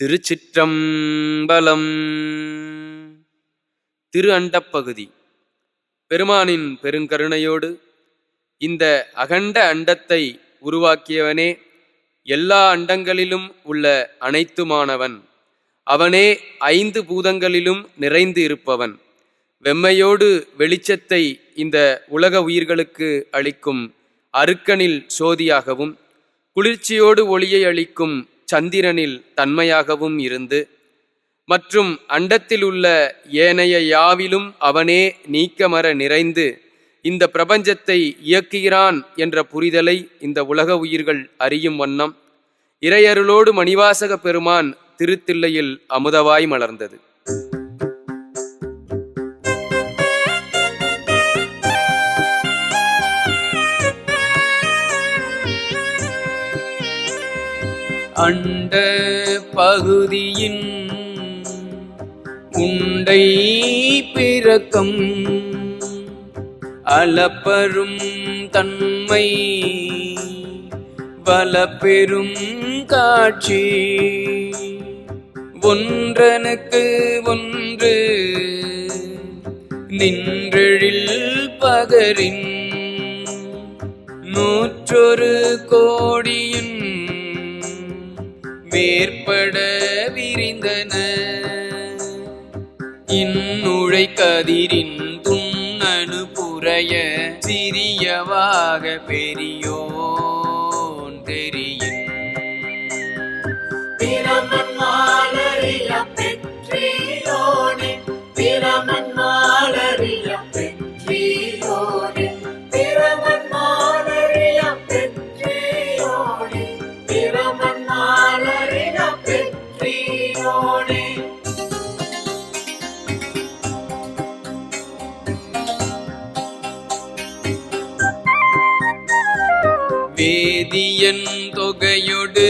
திருச்சிற்றம்பலம். திரு அண்டப்பகுதி. பெருமானின் பெருங்கருணையோடு இந்த அகண்ட அண்டத்தை உருவாக்கியவனே, எல்லா அண்டங்களிலும் உள்ள அனைத்துமானவன். அவனே 5 பூதங்களிலும் நிறைந்து இருப்பவன். வெம்மையோடு வெளிச்சத்தை இந்த உலக உயிர்களுக்கு அளிக்கும் அருக்கனில் சோதியாகவும், குளிர்ச்சியோடு ஒளியை அளிக்கும் சந்திரனில் தன்மையாகவும் இருந்து, மற்றும் அண்டத்தில் உள்ள ஏனைய யாவிலும் அவனே நீக்கமர நிறைந்து இந்த பிரபஞ்சத்தை இயக்குகிறான் என்ற புரிதலை இந்த உலக உயிர்கள் அறியும் வண்ணம் இறையருளோடு மணிவாசக பெருமான் திருத்தில்லையில் அமுதவாய் மலர்ந்தது. அண்ட பகுதியின் உண்டை பிறக்கம் அளப்பெரும் தன்மை வலப்பெரும் காட்சி ஒன்றனுக்கு ஒன்று நின்றெழில் பகரின் 101 கோடியின் மேற்பட விரிந்தன. இன்னுழை கதிரின் துண்ணனு புரைய சிறியவாக பெரியோன் தெரியின். பிரமன் மாலறிய பெற்றியோனே, பிரமன் மாலறிய பெற்றியோனே, பிரமன் மாலறிய பெற்றியோனே, பிரமன் மாலறிய பெற்றியோனே. வேதியன் தொகையொடு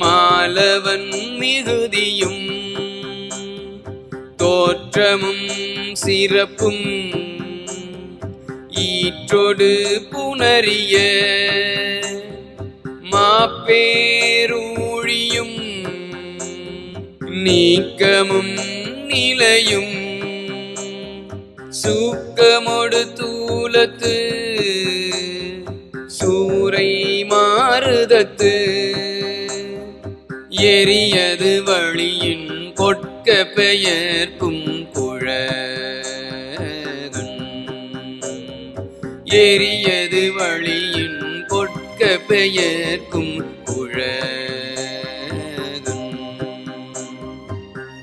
மாலவன் மிகுதியும் தோற்றமும் சிறப்பும் ஈற்றொடு புணரிய மாப்பேரூழியும் நீக்கமும் நிலையும் சூக்கமொடு தூலத்து சூரை மாறுதத்து எரியது வழியின் கொட்க பெயர்க்கும் குழகன். எரியது வழியின் கொட்க பெயர்க்கும் குழகன்.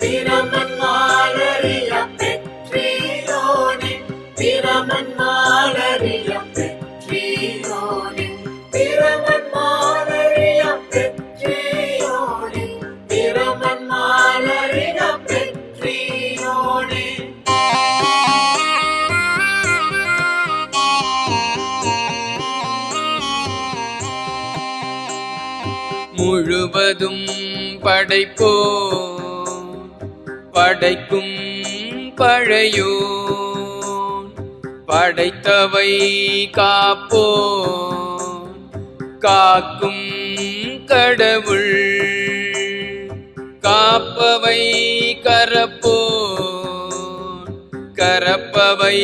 பிரமன் மாலறிய பெற்றியோனே, பிரமன் மாலறிய பெற்றியோனே, பிரமன் மாலறிய பெற்றியோனே, பிரமன் மாலறிய பெற்றியோனே. முழுவதும் படைப்போ படைக்கும் பழையோ படைத்தவை காப்போ காக்கும் கடவுள் காப்பவை கரப்போ கரப்பவை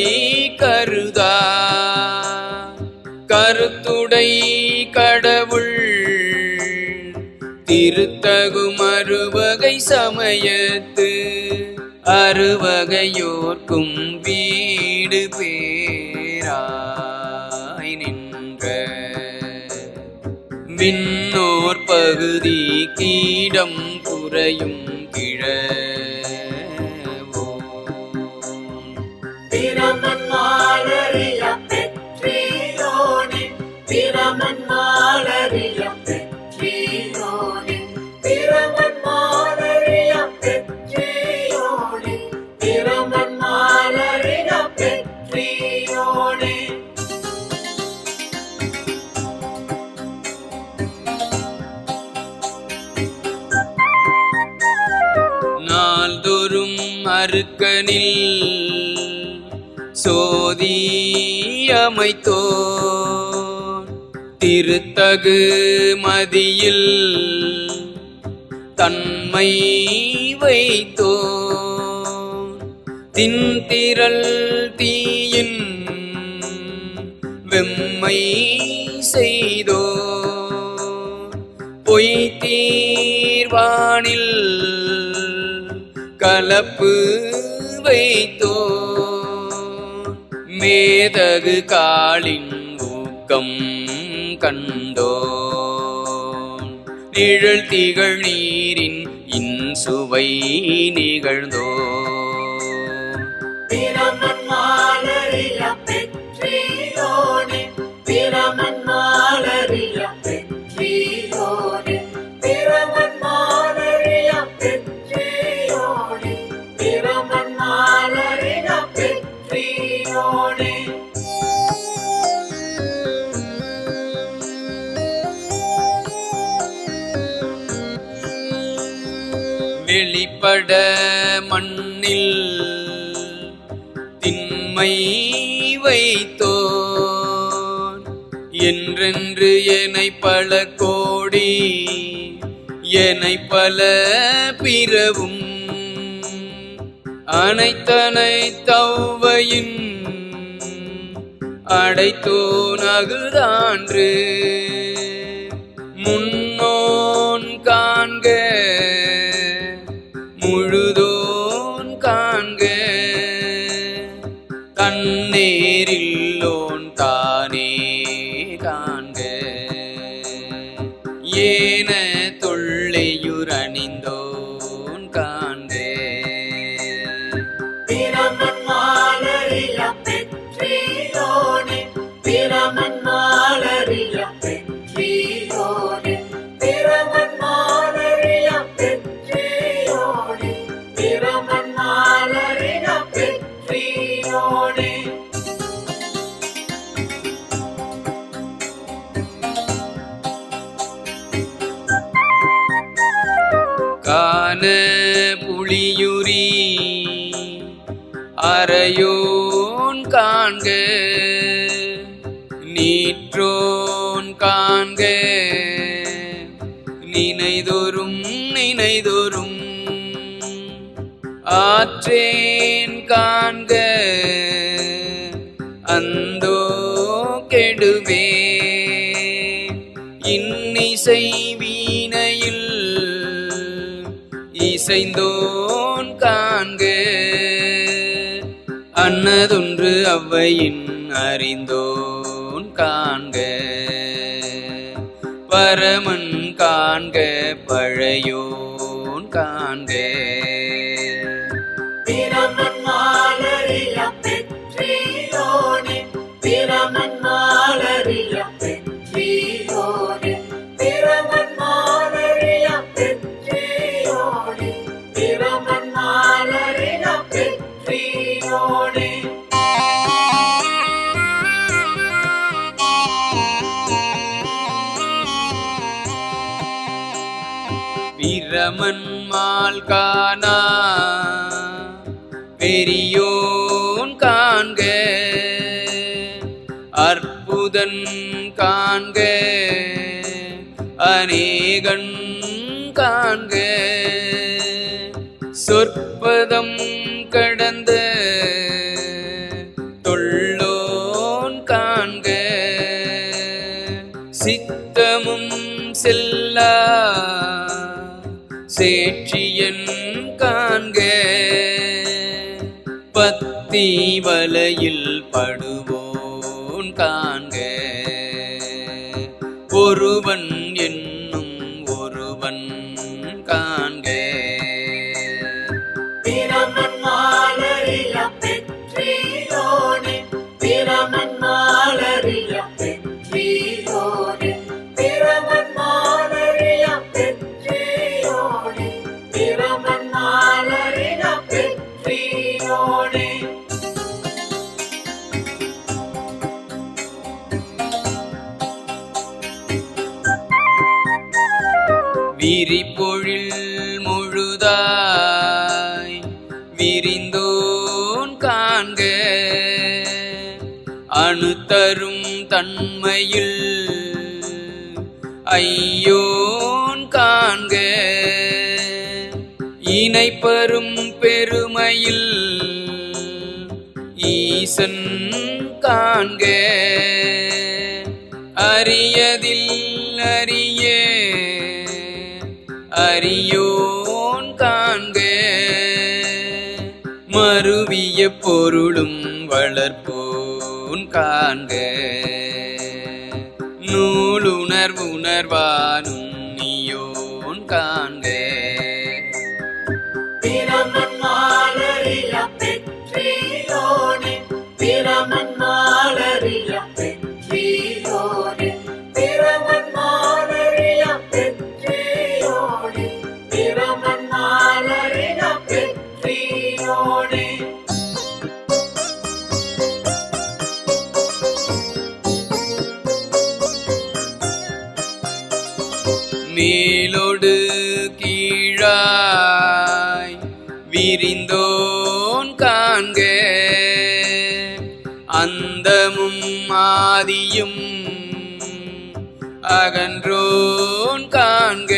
கருதா கருத்துடை கடவுள் திருத்தகும் அறுவகை சமயத்து அறுவகையோர்க்கும் வீடு பேராய் நின்ற விண்ணோர் பகுதி கீடம் புரையும் கிழவோ. பிரமன் மாலறிய பெற்றியோனே, பிரமன் மாலறிய பெற்றியோனே, பிரமன் மாலறிய பெற்றியோனே, பிரமன் மாலறிய பெற்றியோனே. நாள்தோறும் அருக்கனில் சோதி அமைத்தோர் திருத்தகு மதியில் தன்மை வைத்தோ தின்திரள் தீயின் வெம்மை செய்தோ பொய்தீர்வானில் கலப்பு வைத்தோ மேதகு காலின் ஊக்கம் கண்டோ நிழல் திகழ் நீரின் இன்சுவை நிகழ்ந்தோ பிரமன் மாலறிய பெற்றியோனே பிரமன் மாலறிய பெற்றியோனே பிரமன் மாலறிய பெற்றியோனே பிரமன் மாலறிய பெற்றியோனே வெளிப்பட மண்ணில் திண்மை வைத்தோ என்றென்று எனை பல கோடி எனை பல பிறவும் அனைத்தனைத்தவ்வையின் அடைத்தோ நகுதான்று முன்னோன் காண்க முழுதோன் காண்க தன்னேரில்லோன் தானே காண்க ஏன தொல்லையுரணிந்தோன் காண்க பிரமன் மாலறிய பெற்றியோனே பிரமன் மாலறிய பெற்றியோனே பிரமன் மாலறிய பெற்றியோனே பிரமன் மாலறிய பெற்றியோனே கான புளியுரி அறையோன் காண்க நீற்றோன் காண்க நினைதொரும் நினைதொரும் ஆற்றேன் காண்க அந்தோ கெடுவே இன்னிசை வீணையில் இசைந்தோன் காண்க அன்னதொன்று அவ்வையின் அறிந்தோன் காண்க பரமன் காண்க பழையோன் காண்க பிரமன் மாலறிய பெற்றியோனே பிரமன் மாலறிய பெற்றியோனே பிரமன் மாலறிய பெற்றியோனே பிரமன் மாலறிய பெற்றியோனே பிரமன் மால் காணா பெரியோன் காண்க அற்புதன் காண்க அநேகன் காண்க சொற்பதம் கடந்த தொல்லோன் காண்க சித்தமும் செல்லா சேட்சியன் காண்க பத்தி வலையில் படுவோன் காண்க ஒருவன் என்னும் ஒருவன் காண்க பிரமன் மாலறிய பெற்றியோனே பிரமன் மாலறிய பெற்றியோனே பிரமன் மாலறிய பெற்றியோனே பிரமன் மாலறிய பெற்றியோனே விரிபொழில் முழுதாய் விரிந்தோன் காண்க அணுத்தரும் தன்மையில் ஐயோன் காண்க இணைப்பரும் பெருமையில் ஈசன் காண்க அரியதில் அறிய அரியோன் காண்க மருவிய பொருளும் வளர்ப்போன் காண்க நூலுணர்வுணர்வானும் நீயோன் காண்க பிரமன் மாலறிய பெற்றியோனே பிரமன் மாலறிய பெற்றியோனே பிரமன் மாலறிய பெற்றியோனே பிரமன் மாலறிய பெற்றியோனே மேலோடு கீழாய் விரிந்தோன் காண்க அந்தமும் ஆதியும் அகன்றோன் காண்க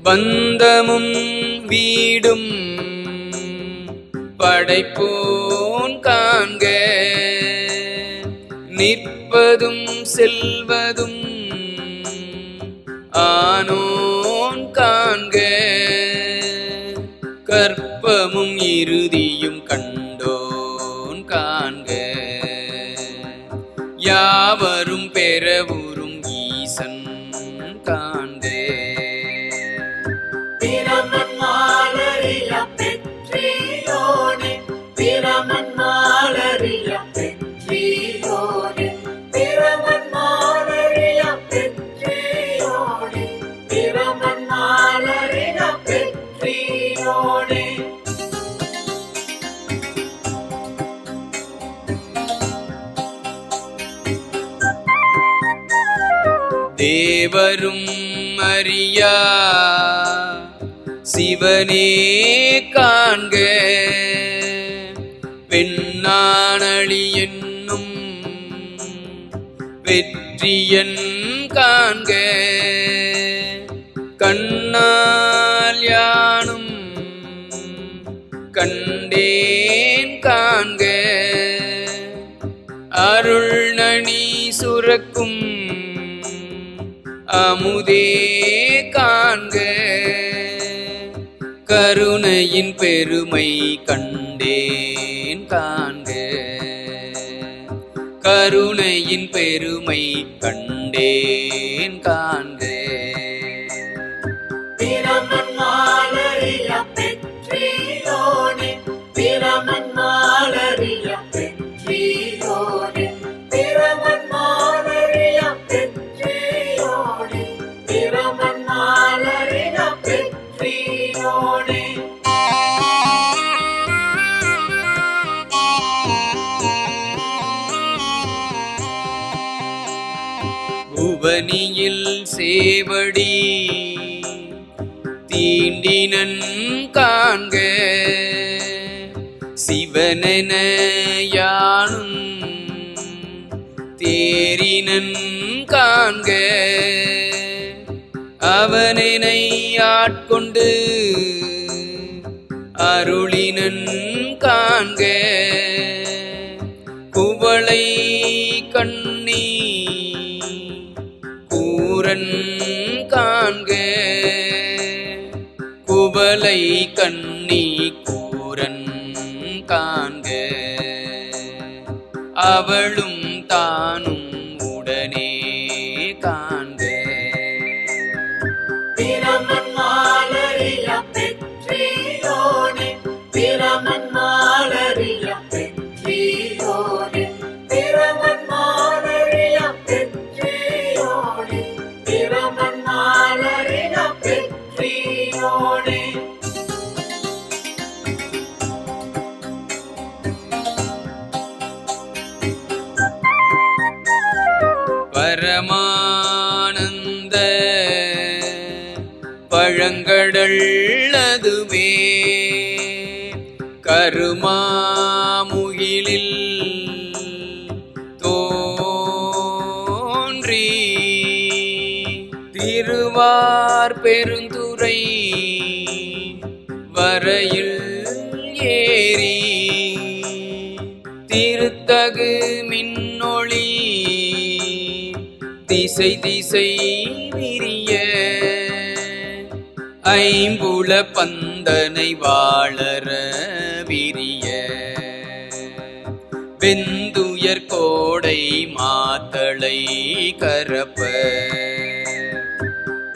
பந்தமும் வீடும் படைப்போன் காண்க நிற்பதும் செல்வதும் ஆனோன் காண்க கற்பமும் இறுதியும் கண்டோன் காண்க யாவரும் பெறவுறும் ஈசன் காண்க பிரமன் மாலறிய பெற்றியோனே பிரமன் மாலறிய பெற்றியோனே பிரமன் மாலறிய பெற்றியோனே பிரமன் மாலறிய பெற்றியோனே தேவரும் அறியா சிவனே காண்க பெண்ணானளி என்னும் வெற்றியன் காண்க கண்ணால் யானும் கண்டேன் காண்க அருள் நனி சுரக்கும் அமுதே காண்க கருணையின் பெருமை கண்டேன் காண்க கருணையின் பெருமை கண்டேன் காண்க பிரமன் மாலறிய பெற்றியோனே பிரமன் மாலறிய பெற்றியோனே பிரமன் மாலறிய பெற்றியோனே பிரமன் மாலறிய பெற்றியோனே புவனியில் சேவடி தீண்டினன் காண்க சிவனென யானும் தேரினன் காண்க அவனை ஆட்கொண்டு அருளினன் காண்க குவளை கண்ணி கூரன் காண்க குவளை கண்ணி கூரன் காண்க அவளும் தானும் உடனே காண்க பிரமன் மாலறிய பெற்றியோனே பிரமன் மாலறிய பெற்றியோனே பிரமன் மாலறிய பெற்றியோனே பிரமன் மாலறிய பெற்றியோனே பரமானந்த பழங்கடல் அதுவே கருமாமுகிலில் தோன்றி திருவார் பெருந்துறை வரையில் ஏறி திருத்தகு மின்னொளி திசை திசை விரிய ஐம்புல பந்தனை வாழற விரிய வெந்துயர் கோடை மாத்தளை கரப்ப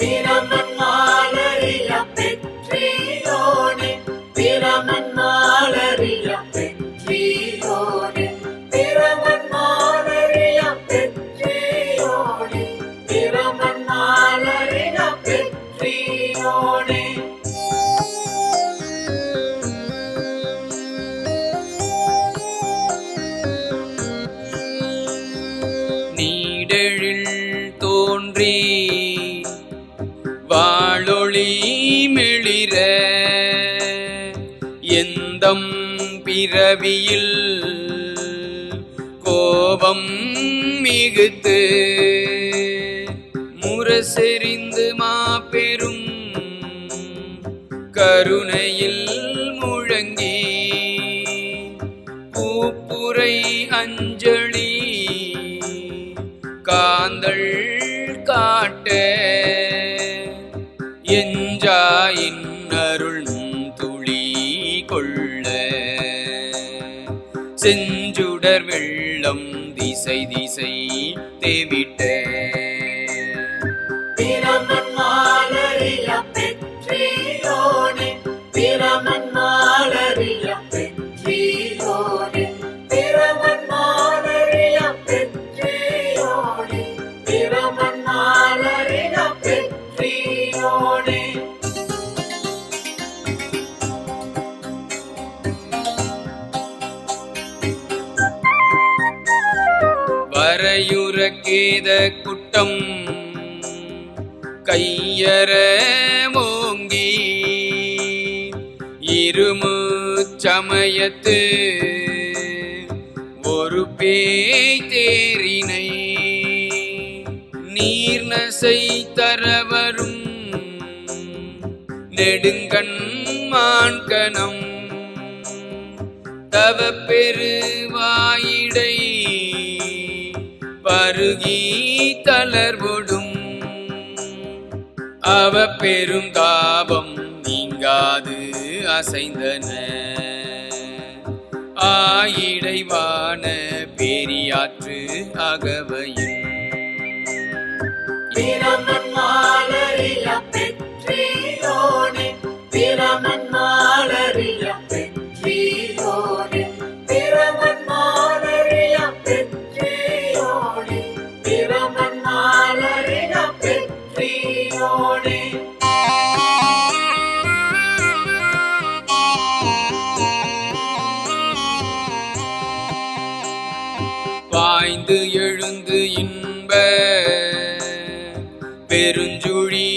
பிரமன் மாலரிய பெற்றியோனே பிரமன் மாலரிய பெற்றியோனே பிரமன் மாலரிய பெற்றியோனே பிரமன் மாலரிய பெற்றியோனே நீடெழில் தோன்றி வாழொளி மிளிர எந்தம் பிறவியில் கோபம் மிகுத்து முரசெறிந்து மாபெரும் கருணையில் முழங்கி பூப்புரை அஞ்சலி காந்தள் காட்ட எஞ்சாயின் அருள் துளி கொள்ள செஞ்சுடர் வெள்ளம் திசை திசை தேவிட்ட பிரமன் மாலரிய பெற்றியோனே பிரமன் மாலரிய பெற்றியோனே பிரமன் மாலரிய பெற்றியோனே பிரமன் மாலரிய பெற்றியோனே வரையுற கேத குட்டம் கையற மோங்கி இருமு சமயத்து ஒரு பேய் தேரினை நீர்நசை தரவரும் நெடுங்கண் மான்கணம் தவ பெருவாயிடை பருகி தளர்வொடும் அவ பெரும் தாபம் நீங்காது அசைந்தன ஆயிடைவான பெரியாற்று அகவையும் பிரமன் மாலரிய பெற்றியோனே பிரமன் மாலரிய பெற்றியோனே பிரமன் மாலரிய பெற்றியோனே பிரமன் மாலரிய பெற்றியோனே பாய்ந்து எழுந்து இன்ப பெருஞ்சுழி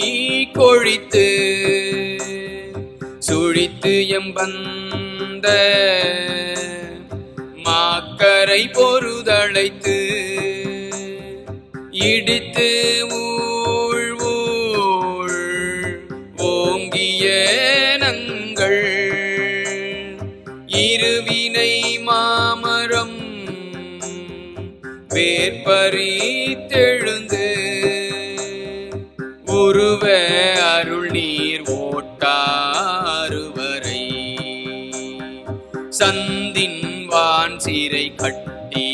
கொழித்து சுழித்து எம்பந்த மாக்கரை பொருதழைத்து இடித்து ஊழ் ஊழ் ஓங்கிய நங்கள் இருவினை மாமரம் வேற்பறித்தெழுந்து உருவ அருள் நீர் ஓட்டாறுவரை சந்தின் வான் சிறை கட்டி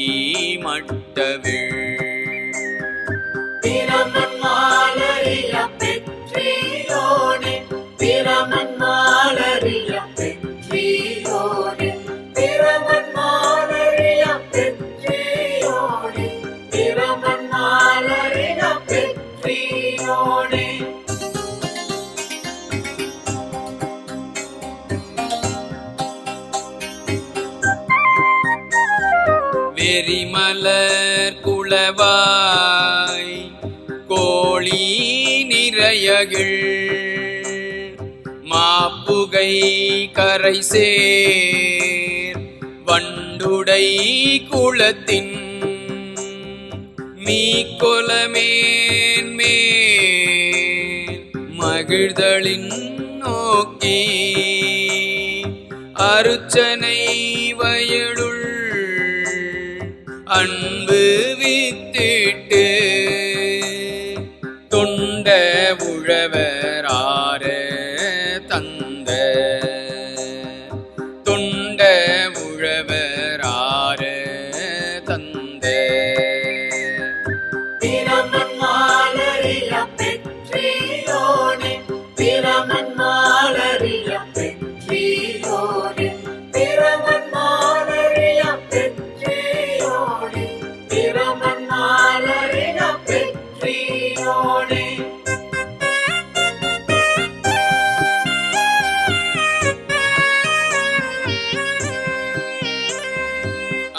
மட்டவிழ் பிரமன் மாலரிய பெற்றியோனே பிரமன் மாலரிய பெற்றியோனே பிரமன் மாலரிய பெற்றியோனே பிரமன் மாலரிய பெற்றியோனே வெறிமலர் குளவாய் கோழி நிறையகிள் மாப்புகை கரை சேர் வண்டுடை குளத்தின் மீக்கொலமேன் மேல் மகிழ்தலின் நோக்கி அருச்சனை வயலுள் அன்பு வித்திட்டு தொண்ட உழவரார தந்த தொண்ட உழவரார தந்த பிரமன் மாலறிய பெற்றியோனே பிரமன் மாலறிய பெற்றியோனே பிரமன் மாலறிய பெற்றியோனே பிரமன் மாலறிய பெற்றியோனே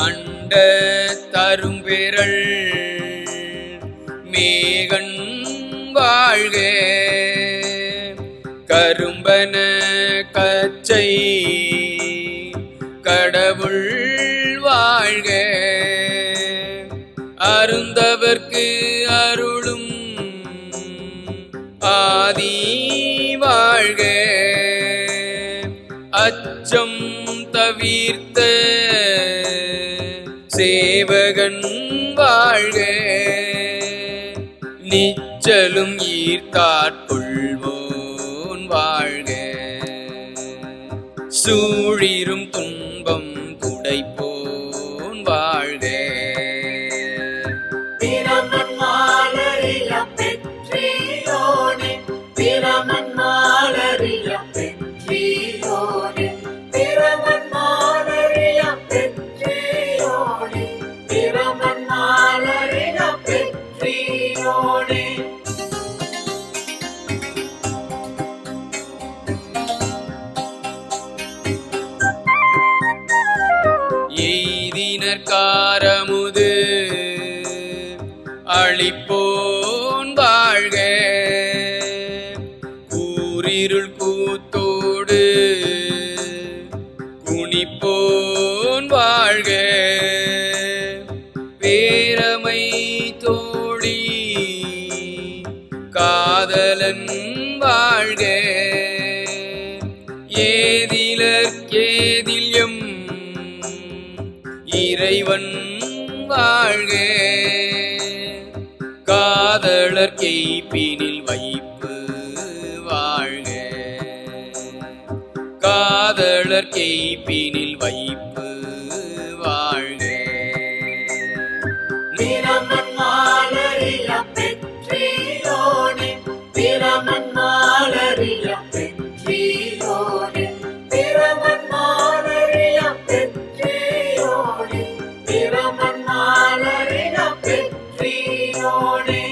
அண்ட தரும்பிரள் மேகன் வாழ்க கரும்பன கச்சை கடவுள் வாழ்க அருந்தவர்க்கு அருளும் ஆதி வாழ்க அச்சம் தவிர்த்த சேவகன் வாழ்க நிச்சலும் ஈர்த்தாட்கொள்வோன் வாழ்க சூழிரும் துன்பம் துடைப்போன் வாழ்க பிரமன் மாலறிய பெற்றியோனே பிரமன் மாலறிய பெற்றியோனே பிரமன் மாலறிய பெற்றியோனே பிரமன் மாலறிய பெற்றியோனே எய்தினர்காரமுது அளிப்போன் வாழ்க கூரிருள் கூத்தோடு குனிப்போன் வாழ்க பேரமை தோழி காதலன் வாழ்க ஏதிலர்கேதில்யம் இறைவன் வாழ்க காதலர் கேய்பினில் வைப்பு வாழ்க காதலர் கேய்பினில் வைப்பு வாழ்க பிரமன் மாலறிய பெற்றியோனே பிரமன் மாலறிய பெற்றியோனே பிரமன் மாலறிய பெற்றியோனே பிரமன் மாலறிய பெற்றியோனே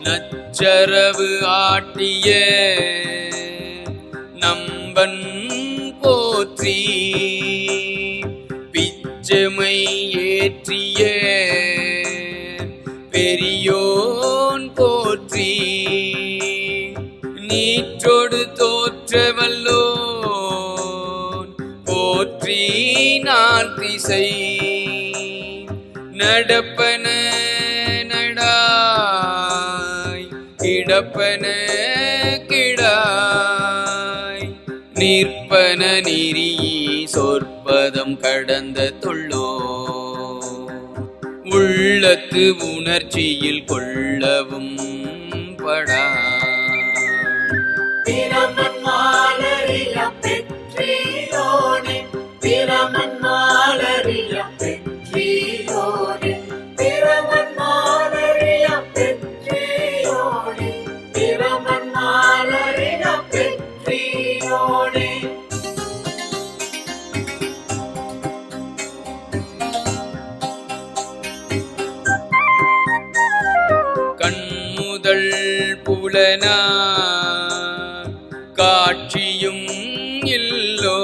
நச்சரவு ஆட்டிய நம்பன் போற்றி பிச்சமை ஏற்றிய பெரியோன் போற்றி நீற்றொடு தோற்றவல்லோன் போற்றி நான் திசை நடப்பன நடாய் கிடப்பன கிடாய் நிற்பன நெறி சொற்பதம் கடந்த தொள்ளோ உள்ளத்து உணர்ச்சியில் கொள்ளவும் படா பிரமன் மாலறிய பெற்றியோனே பிரமன் மாலறிய பெற்றியோனே பிரமன் மாலறிய பெற்றியோனே பிரமன் மாலறிய பெற்றியோனே கண்முதல் புலனா காட்சியும் இல்லோ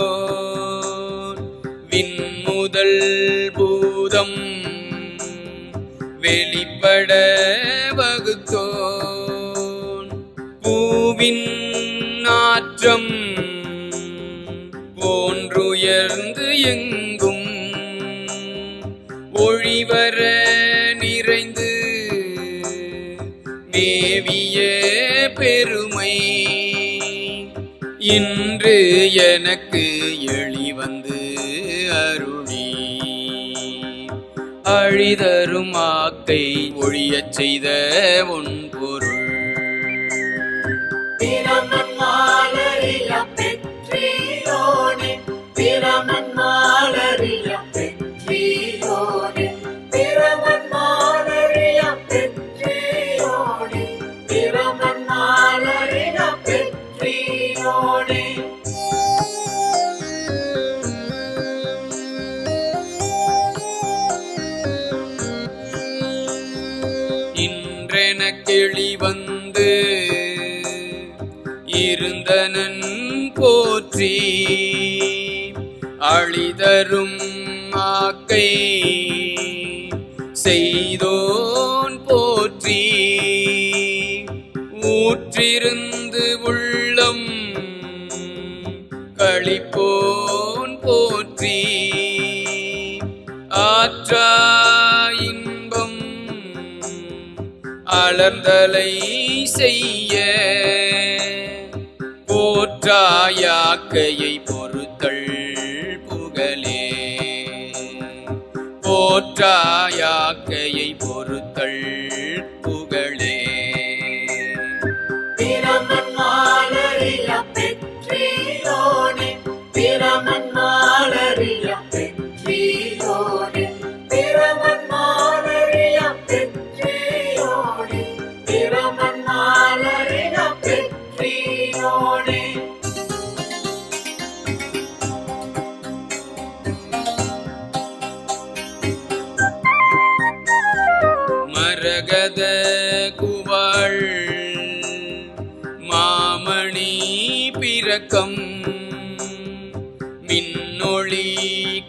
விண்முதல் பூதம் வெளிப்பட வகுத்தோன் பூவின் நாற்றம் போன்றுயர்ந்து எங்கும் ஒளிவர நிறைந்து உம்மை இன்று எனக்கு எளிவந்து அருளி அழிதரும் ஆக்கை ஒழியச் செய்த உன் பொருள் பிரமன் மாலறிய பெற்றியோனே பிரமன் மாலறிய பெற்றியோனே பிரமன் மாலறிய பெற்றியோனே பிரமன் மாலறிய பெற்றியோனே இன்றெனக்கெளி வந்து இருந்தனன் போற்றி அழிதரும் ஆக்கை செய்தோன் போற்றி ஊற்றிருந்து உள்ளம் களிப்போன் போற்றி ஆற்றா இன்பம் அலர்ந்தலை செய்ய போற்றாயாக்கையை பொறுத்தல் புகழே போற்றாயாக்கையை பொறுத்தல் புகழே பிரமன் மாலறிய பெற்றியோனே பிரமன் மாலறிய பெற்றியோனே பிரமன் மாலறிய பெற்றியோனே பிரமன் மாலறிய பெற்றியோனே மரகத குவள் மாமணி பிறக்கம் மின்னொளி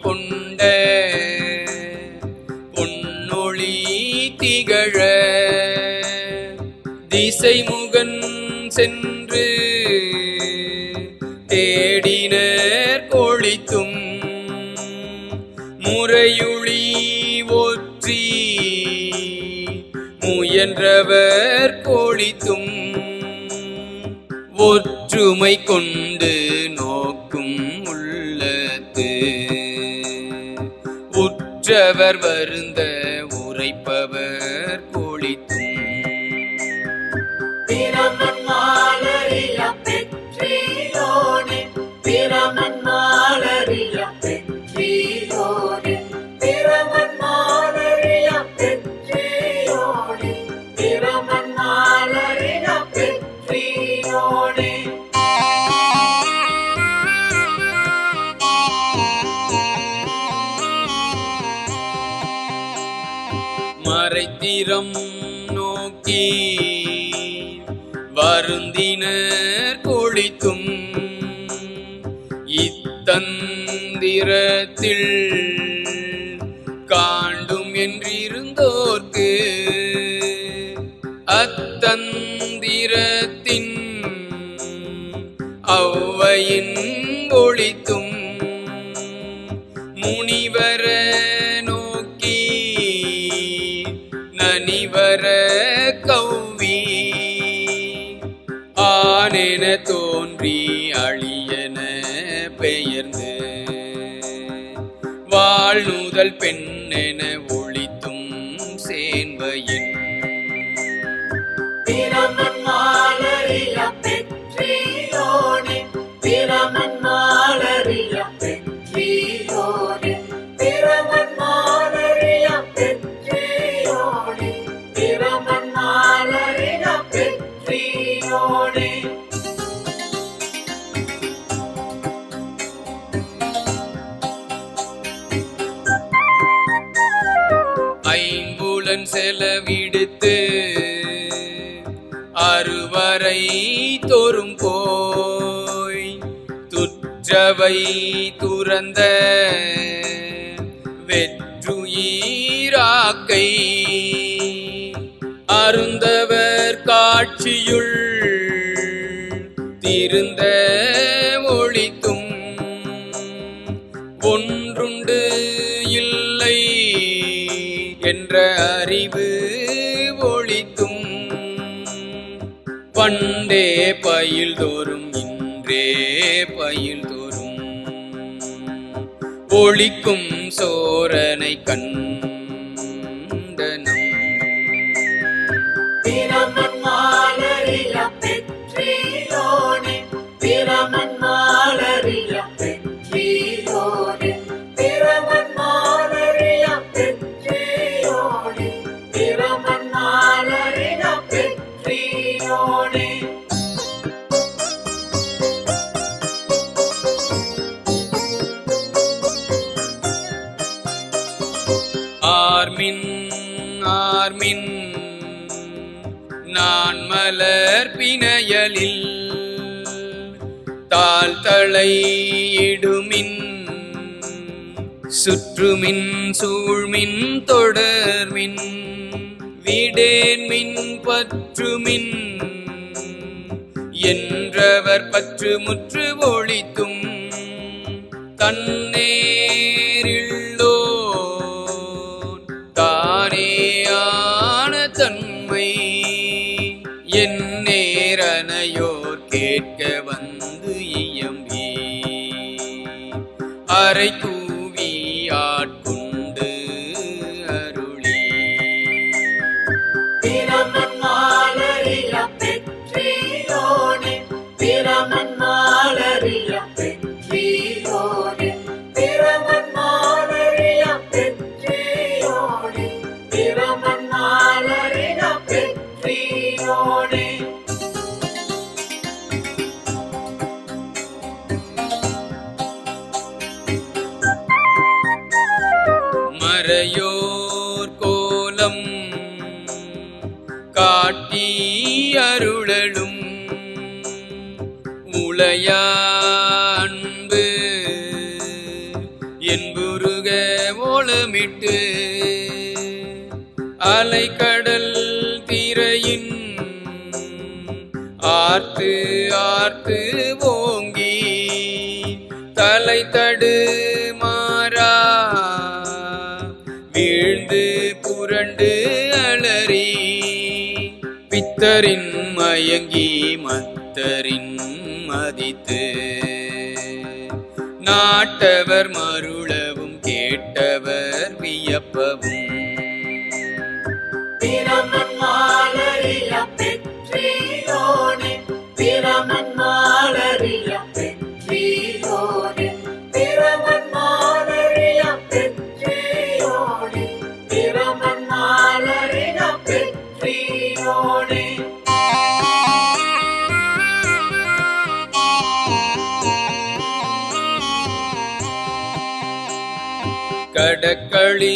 கொண்ட பொன்னொளி திகழ திசைமுகன் சென்று தேடினர் கொளித்தும் முறையுளி ஒற்றி முயன்றவர் கொளித்தும் ஒற்றுமை கொண்டு நோக்கும் உள்ளத்து உற்றவர் வருந்த உரைப்பவர் கொளித்தும் பிரமன் மாலறிய பெற்றியோனே பிரமன் மாலறிய பெற்றியோனே பிரமன் மாலறிய பெற்றியோனே பிரமன் மாலறிய பெற்றியோனே மறைத்திறம் நோக்கி வருந்தினர் கொளித்தும் இத்தந்திரத்தில் காண்டும் என்றிருந்தோர்க்கு அத்தந்திரத்தின் ஔவையின் ஒளித்தும் முனிவர நோக்கி நனிவர கௌவி ஆனென தோன்றி அழியன பெயர்ந்து வாழ்நுதல் பெண்ணென ஒளித்தும் சேன்வையின் பிரமன் மாலறிய பெற்றியோனே பிரமன் மாலறிய பெற்றியோனே பிரமன் மாலறிய பெற்றியோனே பிரமன் மாலறிய பெற்றியோனே ஐம்புலன் செலவிடுத்து அறுவரை தோறும் போய் துற்றவை துறந்த வெற்றுயிராக்கை அருந்தவர் காட்சியுள் திருந்த ஒளித்தும் ஒன்றுண்டு இல்லை என்ற அறிவு ஒளித்தும் பண்டே பயில் தோறும் இன்றே பயில் தோறும் ஒளிக்கும் சோரனை கண்டனம் பிரமன் மாலரிய பெற்றியோனே பிரமன் மாலரிய பெற்றியோனே பிரமன் மாலரிய பெற்றியோனே பிரமன் மாலரிய பெற்றியோனே ஆர்மின் ஆர்மின் நான் மலர் பிணையலில் தாழ்தலை இடுமின் சுற்றுமின் சூழ்மின் தொடர்மின் விடேன்மின் பற்றுமின் என்றவர் பற்று முற்று ஒழித்தும் தன்னேரில்லோ தானேயான தன்மை என் நேரனையோர் கேட்க வந்து இயம்பி அரை தூவி ஆட்கொண்டு அருளி பிரமன் மாலரிய பெற்றியோனே பிரமன் மாலரிய பெற்றியோனே பிரமன் மாலரிய பெற்றியோனே பிரமன் மாலரிய பெற்றியோனே மறையோர் கோலம் காட்டி அருளலும் உளையான்பு என்புருக ஓலமிட்டு அலைக்கடல் திரையின் ஆர்த்து ஆர்த்து ஓங்கி தலை தடு மாறா வீழ்ந்து புரண்டு அலறி பித்தரின் மயங்கி மத்தரின் மதித்து நாட்டவர் மருளவும் கேட்டவர் வியப்பவும் பிரமன் மாலரிய பெற்றியோனே பிரமன் மாலரிய பெற்றியோனே பிரமன் மாலரிய பெற்றியோனே பிரமன் மாலரிய பெற்றியோனே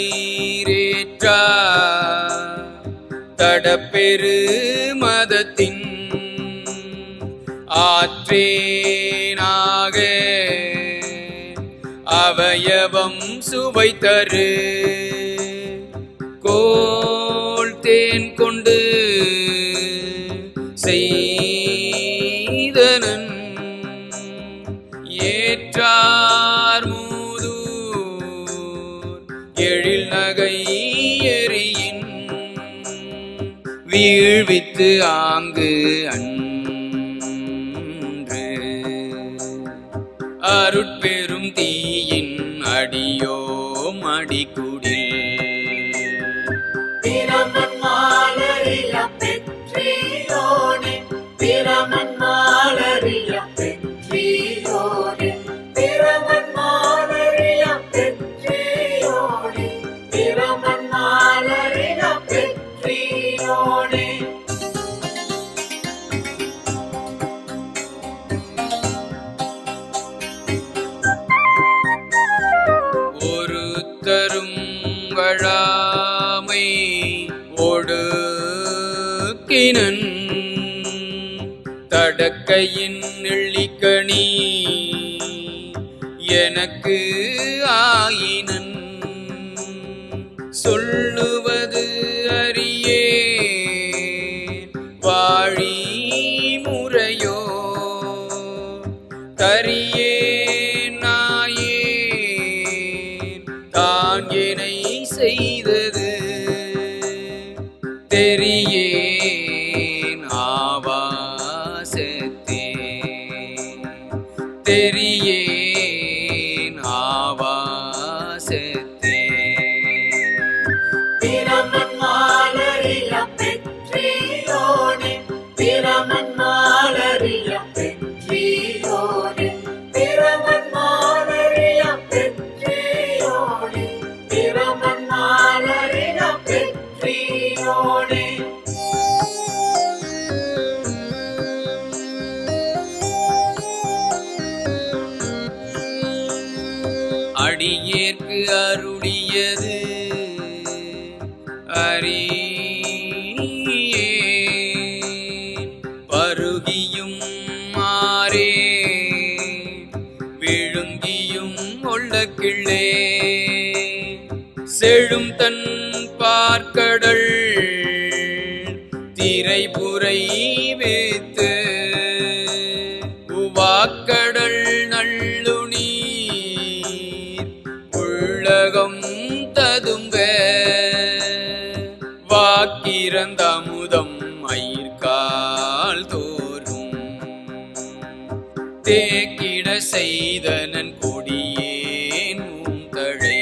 கடக்களீரேற்றா தடப்பெரு மதத்தின் ஆற்றேனாக அவயவம் சுவை தரு கோல் தேன் கொண்டு செய்தனன் ஏற்றார் மூதூர் எழில் நகை எரியின் வீழ்வித்து ஆங்கு அன்று அருட்பெரும் தீயின் அடியோ மடிக்குடில் பிரமன் மாலரிய பெற்றியோனே பிரமன் மாலரிய பெற்றியோனே பிரமன் மாலரிய பெற்றியோனே பிரமன் மாலரிய பெற்றியோனே ஒருத்தரும் வழாமை ஒடுக்கினன் தடக்கையின் நெல்லிக்கனி எனக்கு ஆயினன் சொல்லுவது அறியே வாழி முறையோ தரியே நாயேன் தான் என்னை செய்தது தெரியேன் ஆவா பருகியும் மாறே விழுங்கியும் உள்ள கிள்ளே செழும் தன் பார்க்கடல் திரைபுரை வைத்து உவாக்கடல் நல்லுநீர் உள்ளகம் ததுங்க வாக்கிறந்த அமுதம் மயிர்கால் தோறும் தேக்கிட செய்தனன் கொடியேன் தழை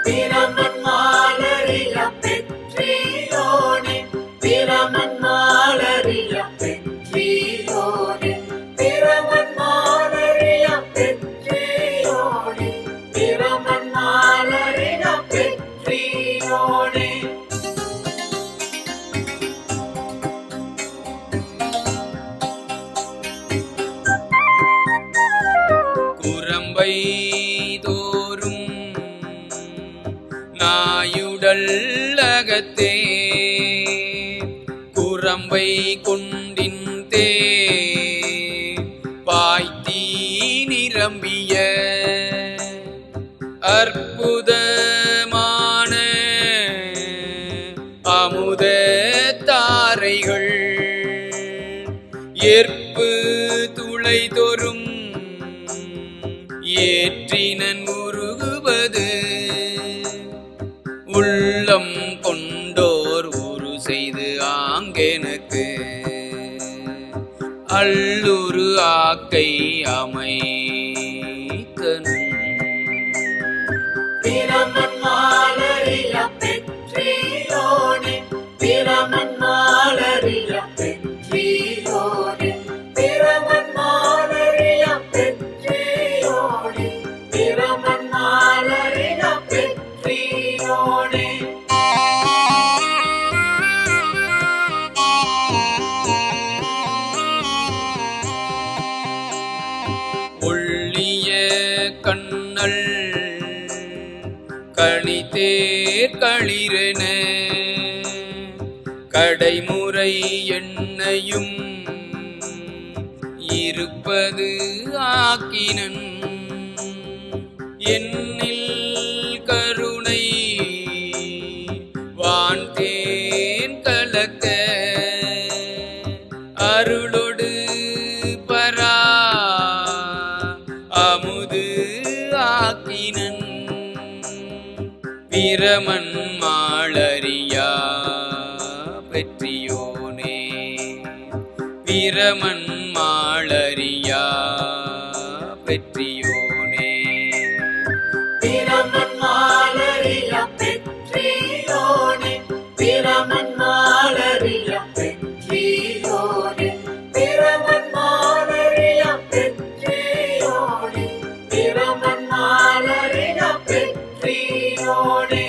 பிரமன் மாலறிய பெற்றியோனே பிரமன் மாலறிய பெற்றியோனே பிரமன் மாலறிய பெற்றியோனே பிரமன் மாலறிய பெற்றியோனே குரம்பை தோறும் நாயுடல் அகத்தே குரம்பை கொண்டின் தே பாய்த்தீ நிரம்பிய அற்புதமான அமுத தாரைகள் ஏற்பு துளை தோறும் ஏற்றினன் உருகுவது உள்ளம் கொண்டோர் உரு செய்து ஆங்கெனக்கு அல்லுரு ஆக்கை அமைத்தனும் பிரமன் மாலறிய பெற்றியோனே பிரமன் மாலறிய பெற்றியோனே பிரமன் மாலறிய பெற்றியோனே பிரமன் மாலறிய பெற்றியோனே ஒள்ளிய கண்ணல் கணிதேர் களிரென கடைமுறை எண்ணையும் இருப்பது ஆக்கினன் என்னில் கருணை வான்தேன் கலக்க அருளொடு பரா அமுது ஆக்கினன் பிரமன் மாளறியா பெற்றியோனே பிரமன் மாளறியா பெற்றியோனே பிரமன் மாலறிய பெற்றியோனே பிரமன் மாலறிய பெற்றியோனே பிரமன் மாலறிய பெற்றியோனே பிரமன் மாலறிய பெற்றியோனே